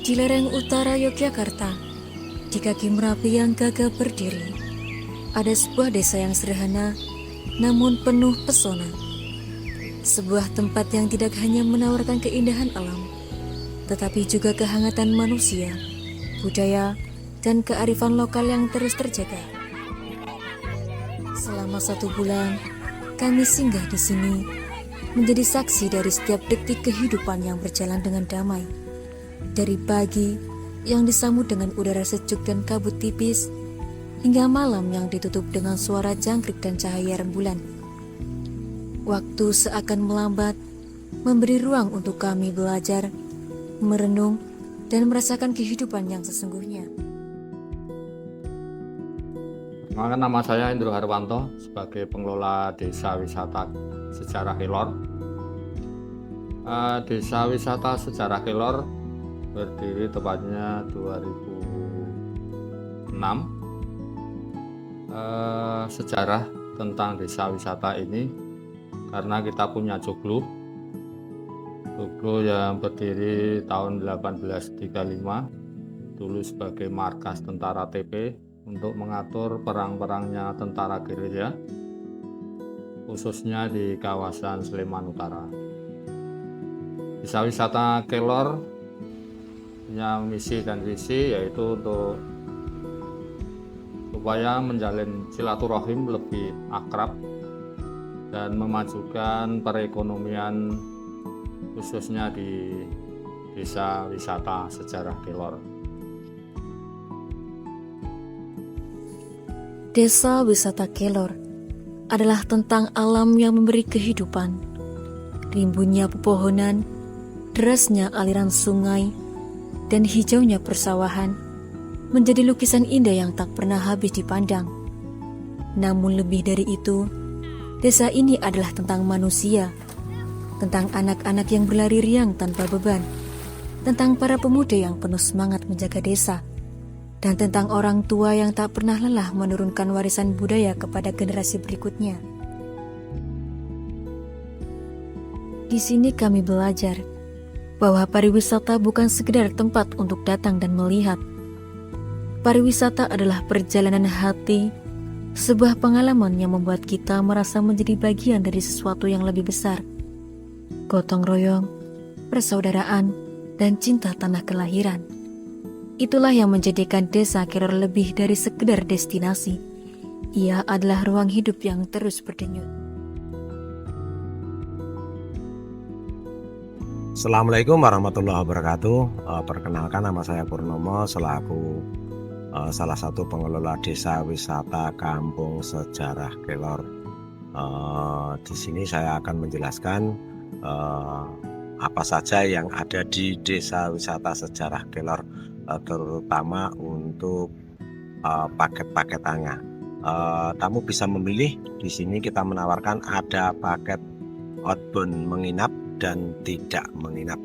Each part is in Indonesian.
Di lereng utara Yogyakarta, di kaki Merapi yang gagah berdiri, ada sebuah desa yang sederhana namun penuh pesona. Sebuah tempat yang tidak hanya menawarkan keindahan alam, tetapi juga kehangatan manusia, budaya, dan kearifan lokal yang terus terjaga. Selama 1 bulan, kami singgah di sini, menjadi saksi dari setiap detik kehidupan yang berjalan dengan damai. Dari pagi yang disambut dengan udara sejuk dan kabut tipis, hingga malam yang ditutup dengan suara jangkrik dan cahaya rembulan. Waktu seakan melambat, memberi ruang untuk kami belajar, merenung, dan merasakan kehidupan yang sesungguhnya. Perkenalkan, nama saya Indro Harwanto sebagai pengelola Desa Wisata Sejarah Kelor. Desa Wisata Sejarah Kelor berdiri tepatnya 2006. Sejarah tentang desa wisata ini karena kita punya joglo yang berdiri tahun 1835 dulu sebagai markas tentara TP untuk mengatur perang-perangnya tentara gerilya khususnya di kawasan Sleman Utara. Desa Wisata Kelor punya misi dan visi yaitu untuk supaya menjalin silaturahim lebih akrab dan memajukan perekonomian khususnya di Desa Wisata Sejarah Kelor. Desa Wisata Kelor adalah tentang alam yang memberi kehidupan. Rimbunnya pepohonan, derasnya aliran sungai, dan hijaunya persawahan menjadi lukisan indah yang tak pernah habis dipandang. Namun lebih dari itu, desa ini adalah tentang manusia, tentang anak-anak yang berlari riang tanpa beban, tentang para pemuda yang penuh semangat menjaga desa, dan tentang orang tua yang tak pernah lelah menurunkan warisan budaya kepada generasi berikutnya. Di sini kami belajar bahwa pariwisata bukan sekedar tempat untuk datang dan melihat. Pariwisata adalah perjalanan hati, sebuah pengalaman yang membuat kita merasa menjadi bagian dari sesuatu yang lebih besar. Gotong royong, persaudaraan, dan cinta tanah kelahiran. Itulah yang menjadikan Desa Kelor lebih dari sekedar destinasi. Ia adalah ruang hidup yang terus berdenyut. Assalamualaikum warahmatullahi wabarakatuh. Perkenalkan, nama saya Purnomo selaku salah satu pengelola Desa Wisata Kampung Sejarah Kelor. Di sini saya akan menjelaskan apa saja yang ada di Desa Wisata Sejarah Kelor, terutama untuk paket-paketannya. Tamu bisa memilih. Di sini kita menawarkan ada paket outbound menginap dan tidak menginap.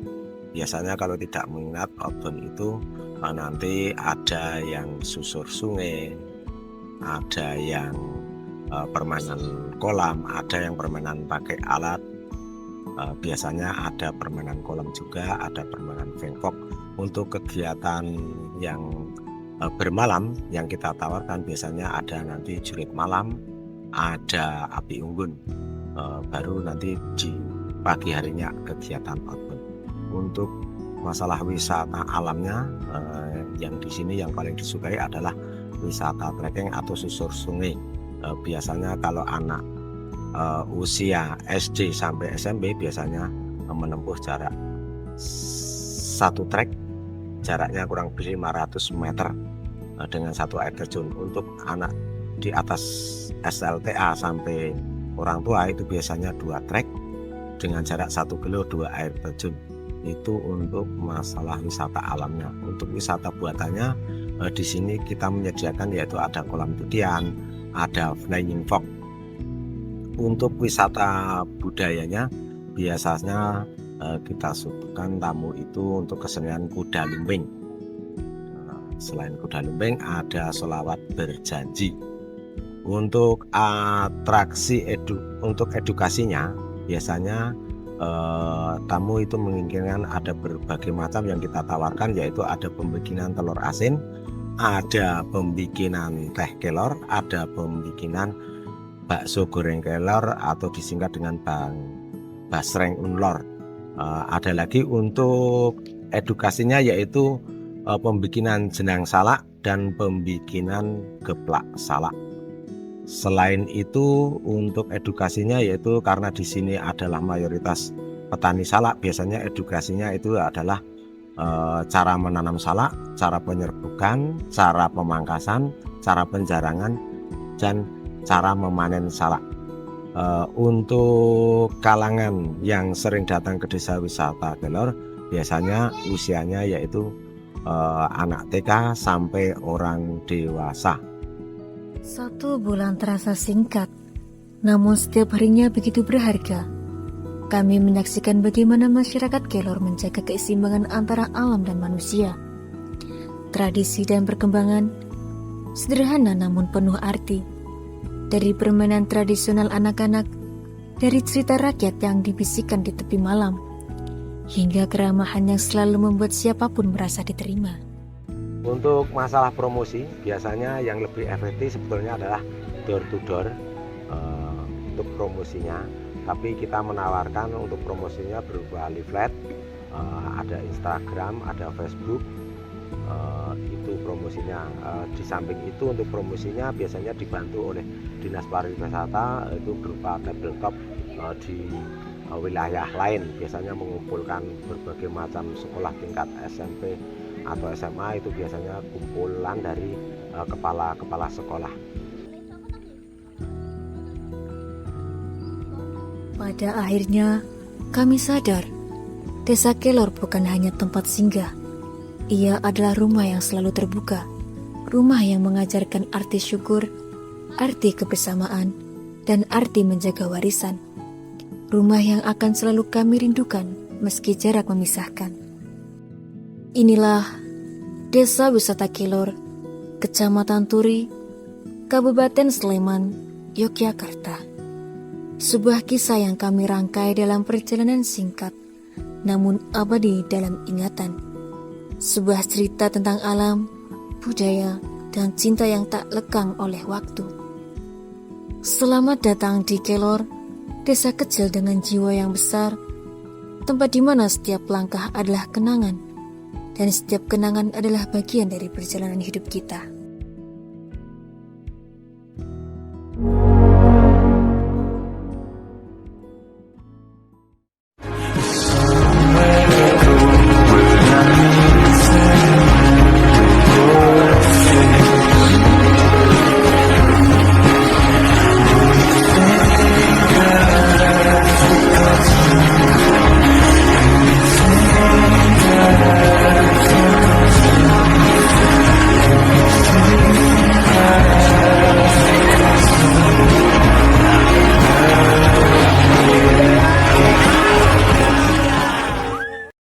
Biasanya kalau tidak menginap outbound itu nanti ada yang susur sungai, ada yang permainan kolam, ada yang permainan pakai alat. Biasanya ada permainan kolam juga, ada permainan bengkok. Untuk kegiatan yang bermalam yang kita tawarkan biasanya ada nanti jurit malam, ada api unggun, baru nanti di pagi harinya kegiatan outbound. Untuk masalah wisata alamnya, yang di sini yang paling disukai adalah wisata trekking atau susur sungai. Biasanya kalau anak usia SD sampai SMP biasanya menempuh jarak satu trek, jaraknya kurang lebih 500 meter dengan satu air terjun. Untuk anak di atas SLTA sampai orang tua itu biasanya 2 trek dengan jarak 1 kilo 2 air terjun. Itu untuk masalah wisata alamnya. Untuk wisata buatannya, di sini kita menyediakan yaitu ada kolam tudian, ada flying fox. Untuk wisata budayanya biasanya kita suguhkan tamu itu untuk kesenian kuda lumping. Selain kuda lumping ada sholawat berjanji. Untuk atraksi untuk edukasinya biasanya tamu itu menginginkan ada berbagai macam yang kita tawarkan, yaitu ada pembikinan telur asin, ada pembikinan teh kelor, ada pembikinan bakso goreng kelor atau disingkat dengan basreng unlor. Ada lagi untuk edukasinya, yaitu pembikinan jenang salak dan pembikinan geplak salak. Selain itu untuk edukasinya, yaitu karena di sini adalah mayoritas petani salak, biasanya edukasinya itu adalah cara menanam salak, cara penyerbukan, cara pemangkasan, cara penjarangan, dan cara memanen salak. Untuk kalangan yang sering datang ke desa wisata Kelor, biasanya usianya yaitu anak TK sampai orang dewasa. 1 bulan terasa singkat, namun setiap harinya begitu berharga. Kami menyaksikan bagaimana masyarakat Kelor menjaga keseimbangan antara alam dan manusia. Tradisi dan perkembangan sederhana namun penuh arti. Dari permainan tradisional anak-anak, dari cerita rakyat yang dibisikkan di tepi malam, hingga keramahan yang selalu membuat siapapun merasa diterima. Untuk masalah promosi, biasanya yang lebih efektif sebetulnya adalah door to door untuk promosinya. Tapi kita menawarkan untuk promosinya berupa leaflet, ada Instagram, ada Facebook, itu promosinya. Di samping itu untuk promosinya biasanya dibantu oleh Dinas Pariwisata, itu berupa tabletop di wilayah lain, biasanya mengumpulkan berbagai macam sekolah tingkat SMP atau SMA, itu biasanya kumpulan dari kepala sekolah. Pada akhirnya, kami sadar, Desa Kelor bukan hanya tempat singgah. Ia adalah rumah yang selalu terbuka, rumah yang mengajarkan arti syukur, arti kebersamaan, dan arti menjaga warisan. Rumah yang akan selalu kami rindukan meski jarak memisahkan. Inilah Desa Wisata Kelor, Kecamatan Turi, Kabupaten Sleman, Yogyakarta. Sebuah kisah yang kami rangkai dalam perjalanan singkat, namun abadi dalam ingatan. Sebuah cerita tentang alam, budaya, dan cinta yang tak lekang oleh waktu. Selamat datang di Kelor, desa kecil dengan jiwa yang besar, tempat di mana setiap langkah adalah kenangan, dan setiap kenangan adalah bagian dari perjalanan hidup kita.